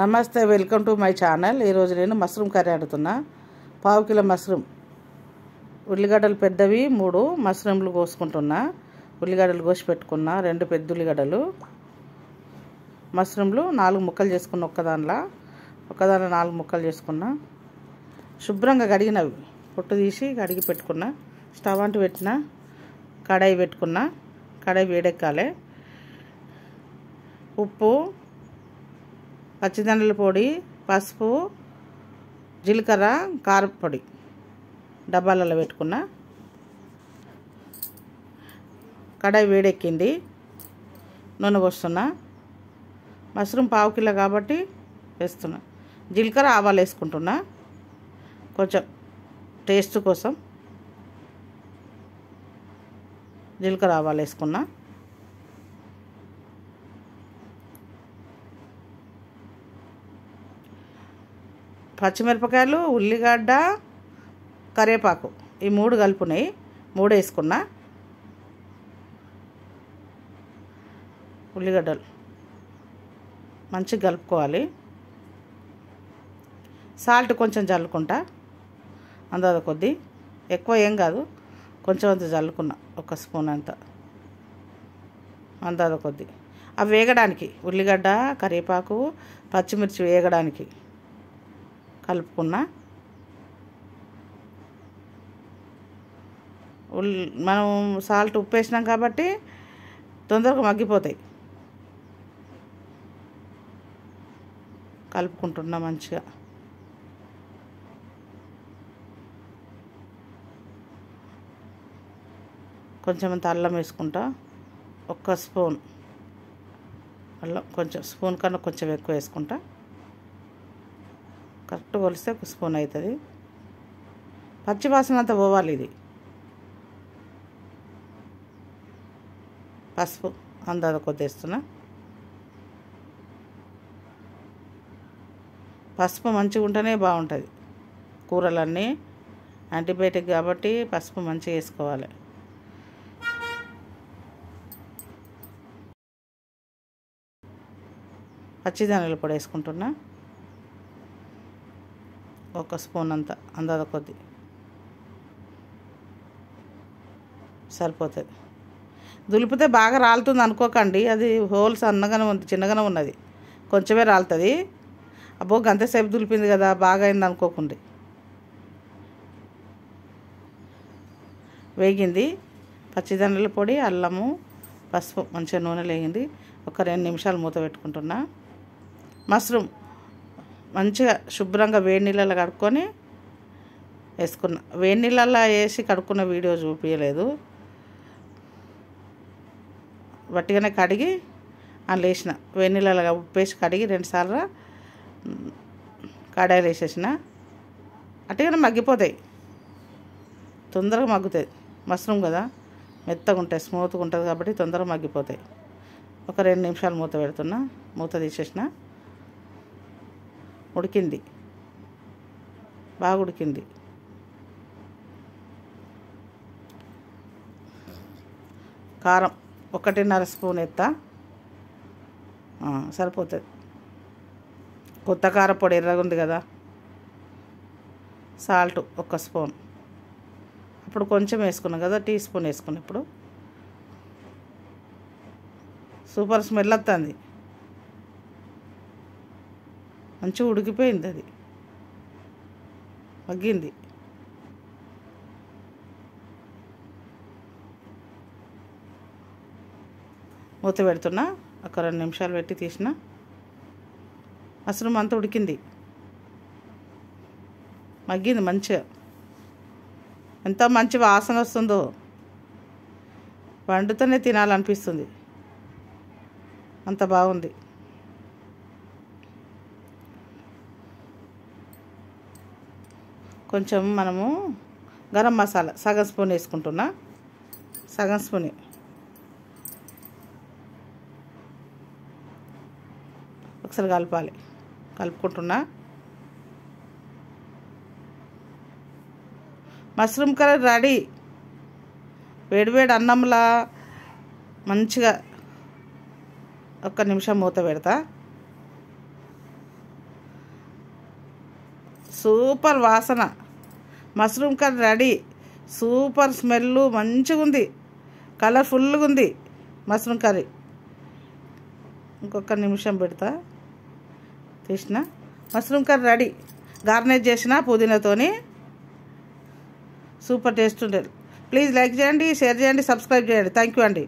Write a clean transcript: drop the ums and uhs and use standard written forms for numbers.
నమస్తే, welcome to my channel. ఈరోజు నేను మష్రూమ్ కర్రీ వండుతున్నా. పావు కిలో మష్రూమ్, ఉల్లిగడ్డలు పెద్దవి 3 మష్రూమ్లు కోసుకుంటున్నా. ఉల్లిగడ్డలు కోసి పెట్టుకున్నా. 2 పెద్ద ఉల్లిగడ్డలు, మష్రూమ్లు 4 ముక్కలు చేసుకున్నా. ఒకదానిలో 4 ముక్కలు చేసుకున్నా. శుభ్రంగా కడిగినవి పొట్టు తీసి కడిగి పెట్టుకున్నా. స్టవ్ అంటు పెట్టిన, కడాయి పెట్టుకున్నా. కడాయి వేడెక్కాలి. ఉప్పు, పచ్చిదనల పొడి, పసుపు, జీలకర్ర, కారపొడి డబ్బాలలో పెట్టుకున్నా. కడాయి వేడెక్కింది. నూనె పోస్తున్నా. మష్రూమ్ పావు కిలో కాబట్టి వేస్తున్నా. జీలకర్ర, ఆవాలు వేసుకుంటున్నా కొంచెం టేస్ట్ కోసం. జీలకర్ర, ఆవాలు వేసుకున్నా. పచ్చిమిరపకాయలు, ఉల్లిగడ్డ, కరివేపాకు ఈ 3 కలుపున్నాయి. 3 వేసుకున్నా. ఉల్లిగడ్డలు మంచిగా కలుపుకోవాలి. సాల్ట్ కొంచెం చల్లుకుంటా. అందాజ కొద్దీ, ఎక్కువ ఏం కాదు, కొంచెం అంత చల్లుకున్నా. 1 స్పూన్ అంత అందాజ కొద్దీ. అవి వేగడానికి, ఉల్లిగడ్డ, కరివేపాకు, పచ్చిమిర్చి వేగడానికి కలుపుకున్నా. మనం సాల్ట్, ఉప్పు వేసినాం కాబట్టి తొందరగా మగ్గిపోతాయి. కలుపుకుంటున్నా మంచిగా. కొంచెం అంత అల్లం వేసుకుంటా. 1 స్పూన్ అల్లం, కొంచెం స్పూన్ కన్నా కొంచెం ఎక్కువ వేసుకుంటా. కరెక్ట్ కొలిస్తే 1 స్పూన్ అవుతుంది. పచ్చి వాసన అంతా పోవాలి. ఇది పసుపు అందాజ కొద్ది వేస్తున్నా. పసుపు మంచిగా ఉంటేనే బాగుంటుంది. కూరలన్నీ యాంటీబయాటిక్ కాబట్టి పసుపు మంచిగా వేసుకోవాలి. పచ్చిదానాల పొడి వేసుకుంటున్నా. 1 స్పూన్ అంత అందాజ కొద్ది సరిపోతుంది. దులిపితే బాగా రాలుతుంది అనుకోకండి. అది హోల్స్ అన్నగానే ఉంది, చిన్నగానే ఉన్నది, కొంచెమే రాలుతుంది. అబ్బో గంతసేపు దులిపింది కదా బాగా అయింది అనుకోకండి. వేగింది. పచ్చిదనల పొడి, అల్లము, పసుపు మంచిగా నూనె వేగింది. 2 నిమిషాలు మూత పెట్టుకుంటున్నా. మష్రూమ్ మంచిగా శుభ్రంగా వేడి నీళ్ళలో కడుక్కొని వేసుకున్నా. వేడి నీళ్ళల్లో వేసి కడుక్కున్న వీడియో చూపించలేదు. వట్టిగానే కడిగి అందులో వేసిన. వేడి నీళ్ళలో ఉప్పు వేసి కడిగి 2 సార్లు కడాయిలు వేసేసిన. అట్టుగానే మగ్గిపోతాయి, తొందరగా మగ్గుతాయి. మష్రూమ్ కదా, మెత్తగా ఉంటాయి, స్మూత్గా ఉంటుంది కాబట్టి తొందరగా మగ్గిపోతాయి. 2 నిమిషాలు మూత పెడుతున్నా. మూత తీసేసిన. ఉడికింది, బాగా ఉడికింది. కారం 1.5 స్పూన్ ఎత్తా, సరిపోతుంది. కొత్త కారపొడి ఎర్రగా ఉంది కదా. సాల్ట్ 1 స్పూన్, అప్పుడు కొంచెం వేసుకున్నాం కదా, టీ స్పూన్ వేసుకున్నాం. ఇప్పుడు సూపర్ స్మెల్ వస్తుంది. మంచిగా ఉడికిపోయింది, అది మగ్గింది. మూత పెడుతున్నా. 2 నిమిషాలు పెట్టి తీసిన. మష్రూమ్ అంతా ఉడికింది, మగ్గింది మంచిగా. ఎంత మంచి వాసన వస్తుందో, వండుతూనే తినాలనిపిస్తుంది, అంత బాగుంది. కొంచెం మనము గరం మసాలా సగం స్పూన్ వేసుకుంటున్నా. సగం స్పూన్ ఒకసారి కలపాలి. కలుపుకుంటున్నా. Mushroom curry ready. వేడివేడి అన్నంలా మంచిగా 1 నిమిషం మూత పెడతా. సూపర్ వాసన. Mushroom curry ready. Super smell, మంచిగా ఉంది, కలర్ఫుల్గా ఉంది మష్రూమ్ కర్రీ. ఇంకొక నిమిషం పెడతా. తీసిన మష్రూమ్ కర్రీ రెడీ. గార్నిష్ చేసిన పుదీనాతోని. సూపర్ టేస్ట్ ఉంటుంది. ప్లీజ్ లైక్ చేయండి, షేర్ చేయండి, సబ్స్క్రైబ్ చేయండి. థ్యాంక్ యూ అండి.